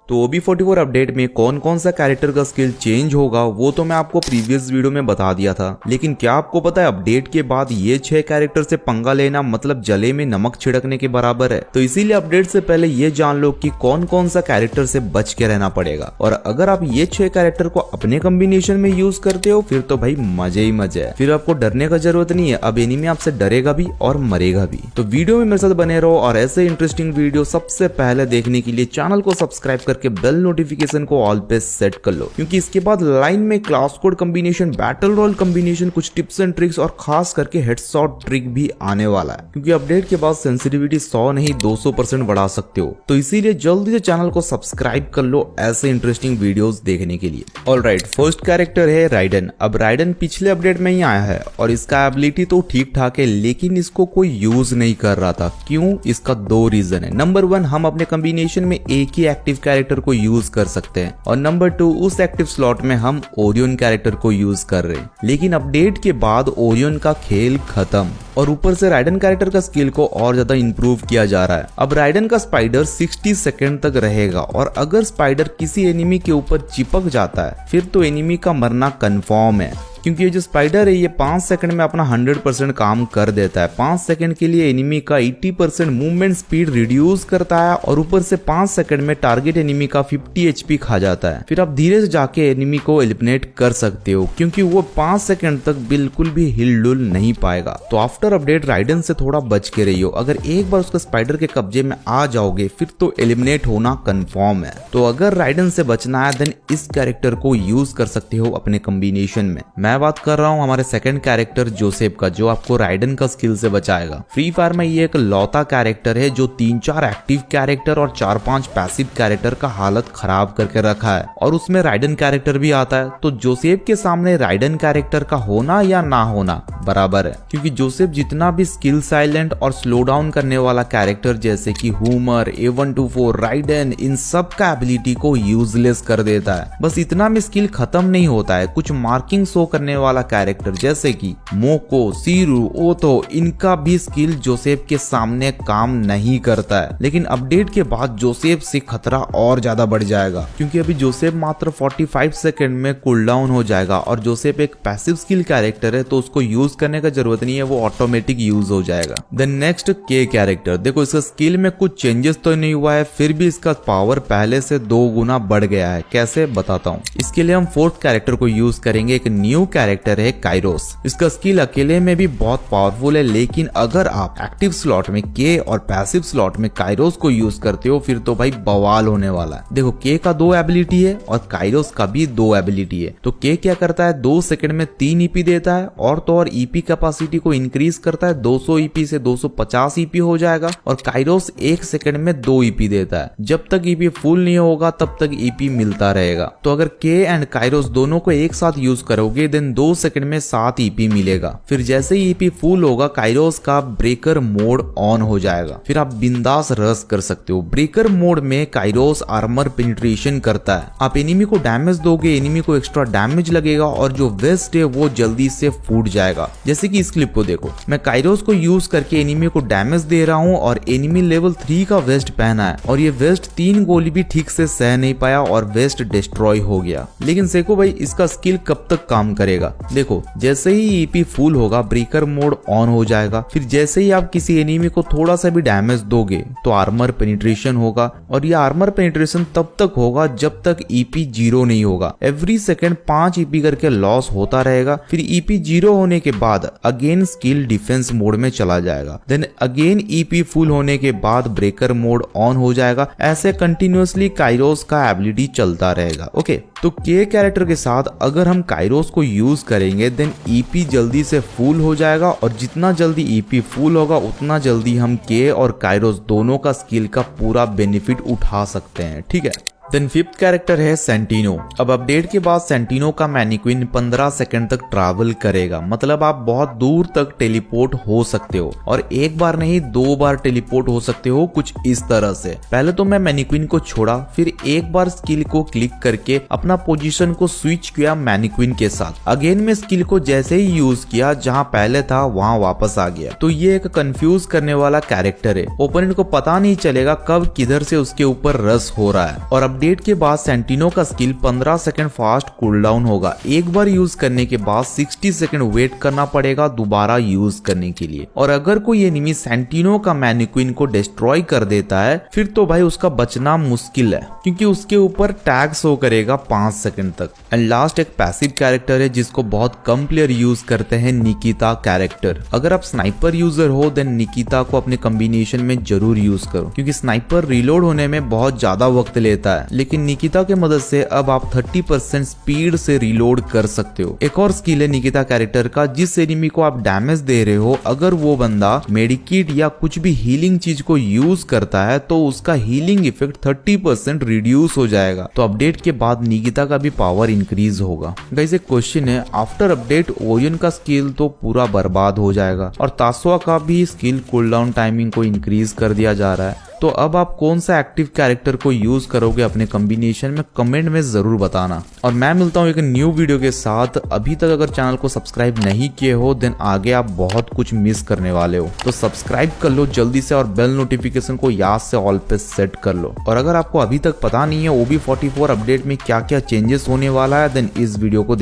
तो OB44 update में कौन कौन सा कैरेक्टर का स्किल चेंज होगा वो तो मैं आपको प्रीवियस वीडियो में बता दिया था, लेकिन क्या आपको पता है अपडेट के बाद ये 6 कैरेक्टर से पंगा लेना मतलब जले में नमक छिड़कने के बराबर है। तो इसीलिए अपडेट से पहले ये जान लो कि कौन कौन सा कैरेक्टर से बच के रहना पड़ेगा। और अगर आप ये 6 कैरेक्टर को अपने कॉम्बिनेशन में यूज करते हो फिर तो भाई मजे ही मजे है, फिर आपको डरने का जरूरत नहीं है। अब एनिमी आपसे डरेगा भी और मरेगा भी। तो वीडियो में मेरे साथ बने रहो और ऐसे इंटरेस्टिंग वीडियो सबसे पहले देखने के लिए चैनल को सब्सक्राइब करके बेल नोटिफिकेशन को ऑल पे सेट कर लो, क्योंकि इसके बाद लाइन में class code combination, battle royal combination, कुछ टिप्स एंड ट्रिक्स और खास करके हेडशॉट ट्रिक भी आने वाला है। क्योंकि अपडेट के बाद सेंसिटिविटी 100 नहीं 200% बढ़ा सकते हो, तो इसीलिए जल्दी से चैनल को सब्सक्राइब कर लो ऐसे इंटरेस्टिंग वीडियोस देखने के लिए। ऑलराइट, फर्स्ट कैरेक्टर है राइडन। अब राइडन पिछले अपडेट में ही आया है और इसका एबिलिटी तो ठीक ठाक है, लेकिन इसको कोई यूज नहीं कर रहा था। क्यों? इसका 2 रीजन है। नंबर 1, हम अपने कॉम्बिनेशन में एक ही एक्टिव कैरेक्टर को यूज कर सकते हैं, और नंबर 2, उस एक्टिव स्लॉट में हम ओरियन कैरेक्टर को यूज कर रहे हैं। लेकिन अपडेट के बाद ओरियन का खेल खत्म और ऊपर से राइडन कैरेक्टर का स्किल को और ज्यादा इंप्रूव किया जा रहा है। अब राइडन का स्पाइडर 60 सेकंड तक रहेगा, और अगर स्पाइडर किसी एनिमी के ऊपर चिपक जाता है फिर तो एनिमी का मरना कंफर्म है, क्योंकि ये जो स्पाइडर है ये 5 सेकंड में अपना 100% काम कर देता है। 5 सेकंड के लिए एनिमी का 80% मूवमेंट स्पीड रिड्यूस करता है, और ऊपर से 5 सेकंड में टारगेट एनिमी का 50 HP खा जाता है। फिर आप धीरे से जाके एनिमी को एलिमिनेट कर सकते हो, क्योंकि वो 5 सेकंड तक बिल्कुल भी हिल डुल नहीं पाएगा। तो आफ्टर अपडेट राइडन से थोड़ा बच के रहियो। अगर एक बार उसका स्पाइडर के कब्जे में आ जाओगे फिर तो एलिमिनेट होना कंफर्म है। तो अगर राइडन से बचना है देन इस कैरेक्टर को यूज कर सकते हो अपने कॉम्बिनेशन में। मैं बात कर रहा हूँ हमारे सेकंड कैरेक्टर जोसेफ का, जो आपको राइडन का स्किल से बचाएगा। फ्री फायर में ये एक लौता कैरेक्टर है जो 3-4 एक्टिव कैरेक्टर और 4-5 पैसिव कैरेक्टर का हालत खराब करके रखा है, और उसमें राइडन कैरेक्टर भी आता है। तो जोसेफ के सामने राइडन कैरेक्टर का होना या ना होना बराबर है, क्योंकि जोसेफ जितना भी स्किल साइलेंट और स्लो डाउन करने वाला कैरेक्टर जैसे कि हुमर, A124, राइडन, इन सब का एबिलिटी को यूजलेस कर देता है। बस इतना में स्किल खत्म नहीं होता है, कुछ मार्किंग शो करने वाला कैरेक्टर जैसे कि मोको, सीरू, ओतो, इनका भी स्किल जोसेफ के सामने काम नहीं करता है। लेकिन अपडेट के बाद जोसेफ से खतरा और ज्यादा बढ़ जाएगा, क्योंकि अभी जोसेफ मात्र 45 सेकंड में कूल डाउन हो जाएगा, और जोसेफ एक पैसिव स्किल कैरेक्टर है तो उसको यूज करने का जरूरत नहीं है, वो ऑटोमेटिक यूज हो जाएगा। देन नेक्स्ट के कैरेक्टर। देखो इसका स्किल में कुछ चेंजेस तो नहीं हुआ है, फिर भी इसका पावर पहले से 2 गुना बढ़ गया है। कैसे बताता हूँ। इसके लिए हम फोर्थ कैरेक्टर को यूज करेंगे। एक न्यू कैरेक्टर है काइरोस। इसका स्किल अकेले में भी बहुत पावरफुल है, लेकिन अगर आप एक्टिव स्लॉट में के और पैसिव स्लॉट में काइरोस को यूज करते हो फिर तो भाई बवाल होने वाला है। देखो के का 2 एबिलिटी है और काइरोस का भी 2 एबिलिटी है। तो के क्या करता है, 2 सेकंड में 3 ईपी देता है, और तो और ईपी कैपेसिटी को इंक्रीज करता है। 200 ईपी से 250 ईपी हो जाएगा, और काइरोस 1 सेकंड में 2 ईपी देता है। जब तक ईपी फुल नहीं होगा तब तक ईपी मिलता रहेगा। तो अगर के एंड काइरोस दोनों को एक साथ यूज करोगे देन 2 सेकंड में 7 ईपी मिलेगा। फिर जैसे ही ईपी फुल होगा काइरोस का ब्रेकर मोड ऑन हो जाएगा, फिर आप बिंदास रश कर सकते हो। ब्रेकर मोड में काइरोस आर्मर पेनिट्रेशन करता है। आप एनिमी को डैमेज दोगे, एनिमी को एक्स्ट्रा डैमेज लगेगा, और जो वेस्ट है वो जल्दी से फूट जाएगा। जैसे कि इस क्लिप को देखो, मैं काइरोस को यूज करके एनिमी को डैमेज दे रहा हूँ, और एनिमी लेवल 3 का वेस्ट पहना है, और ये वेस्ट 3 गोली भी ठीक से सह नहीं पाया और वेस्ट डिस्ट्रॉय हो गया। लेकिन सेको भाई इसका स्किल कब तक काम करेगा। देखो जैसे ही ईपी फुल होगा ब्रेकर मोड ऑन हो जाएगा, फिर जैसे ही आप किसी एनिमी को थोड़ा सा भी डैमेज दोगे तो आर्मर पेनिट्रेशन होगा, और ये आर्मर पेनिट्रेशन तब तक होगा जब तक ईपी 0 नहीं होगा। एवरी सेकंड 5 ईपी करके लॉस होता रहेगा। फिर ईपी 0 होने के बाद अगेन स्किल डिफेंस मोड में चला जाएगा। देन अगेन ईपी फुल होने के बाद ब्रेकर मोड ऑन हो जाएगा। ऐसे कंटिन्यूअसली काइरोस का एबिलिटी चलता रहेगा। ओके, तो के कैरेक्टर के साथ अगर हम काइरोस को यूज करेंगे देन ईपी जल्दी से फुल हो जाएगा, और जितना जल्दी ईपी फुल होगा उतना जल्दी हम के और काइरोस दोनों का स्किल का पूरा बेनिफिट उठा सकते हैं। ठीक है। देन फिफ्थ कैरेक्टर है सेंटिनो। अब अपडेट के बाद सेंटिनो का मैनिक्विन 15 सेकंड तक ट्रैवल करेगा, मतलब आप बहुत दूर तक टेलीपोर्ट हो सकते हो, और एक बार नहीं 2 बार टेलीपोर्ट हो सकते हो। कुछ इस तरह से, पहले तो मैं मैनिक्विन को छोड़ा, फिर एक बार स्किल को क्लिक करके अपना पोजीशन को स्विच किया मैनिक्विन के साथ। अगेन में स्किल को जैसे ही यूज किया जहां पहले था वहां वापस आ गया। तो ये एक कंफ्यूज करने वाला कैरेक्टर है। ओपोनेंट को पता नहीं चलेगा कब किधर से उसके ऊपर रस हो रहा है। और अपडेट के बाद सेंटिनो का स्किल 15 सेकंड फास्ट कूलडाउन होगा। एक बार यूज करने के बाद 60 सेकंड वेट करना पड़ेगा दोबारा यूज करने के लिए। और अगर कोई एनिमी सेंटिनो का मैनिक्विन को डिस्ट्रॉय कर देता है फिर तो भाई उसका बचना मुश्किल है, क्योंकि उसके ऊपर टैग शो करेगा 5 सेकंड तक। एंड लास्ट एक पैसिव कैरेक्टर है जिसको बहुत कम प्लेयर यूज करते हैं, निकिता कैरेक्टर। अगर आप स्नाइपर यूजर हो देन निकिता को अपने कॉम्बिनेशन में जरूर यूज करो, क्योंकि स्नाइपर रिलोड होने में बहुत ज्यादा वक्त लेता है, लेकिन निकिता के मदद से अब आप 30% स्पीड से रिलोड कर सकते हो। एक और स्किल है निकिता कैरेक्टर का, जिस एनिमी को आप डैमेज दे रहे हो अगर वो बंदा मेडिकेट या कुछ भी हीलिंग चीज को यूज करता है तो उसका हीलिंग इफेक्ट 30% रिड्यूस हो जाएगा। तो अपडेट के बाद निकिता का भी पावर इंक्रीज होगा। गाइस एक क्वेश्चन है, आफ्टर अपडेट ओरियन का स्किल तो पूरा बर्बाद हो जाएगा और तासुआ का भी स्किल कूलडाउन टाइमिंग को इंक्रीज कर दिया जा रहा है। तो अब आप कौन सा एक्टिव कैरेक्टर को यूज करोगे अपने कॉम्बिनेशन में, कमेंट में जरूर बताना। और मैं मिलता हूँ एक न्यू वीडियो के साथ। अभी तक अगर चैनल को सब्सक्राइब नहीं किए हो देन आगे आप बहुत कुछ मिस करने वाले हो, तो सब्सक्राइब कर लो जल्दी से और बेल नोटिफिकेशन को याद से ऑल पे सेट कर लो। और अगर आपको अभी तक पता नहीं है OB44 अपडेट में क्या क्या चेंजेस होने वाला है देन इस वीडियो को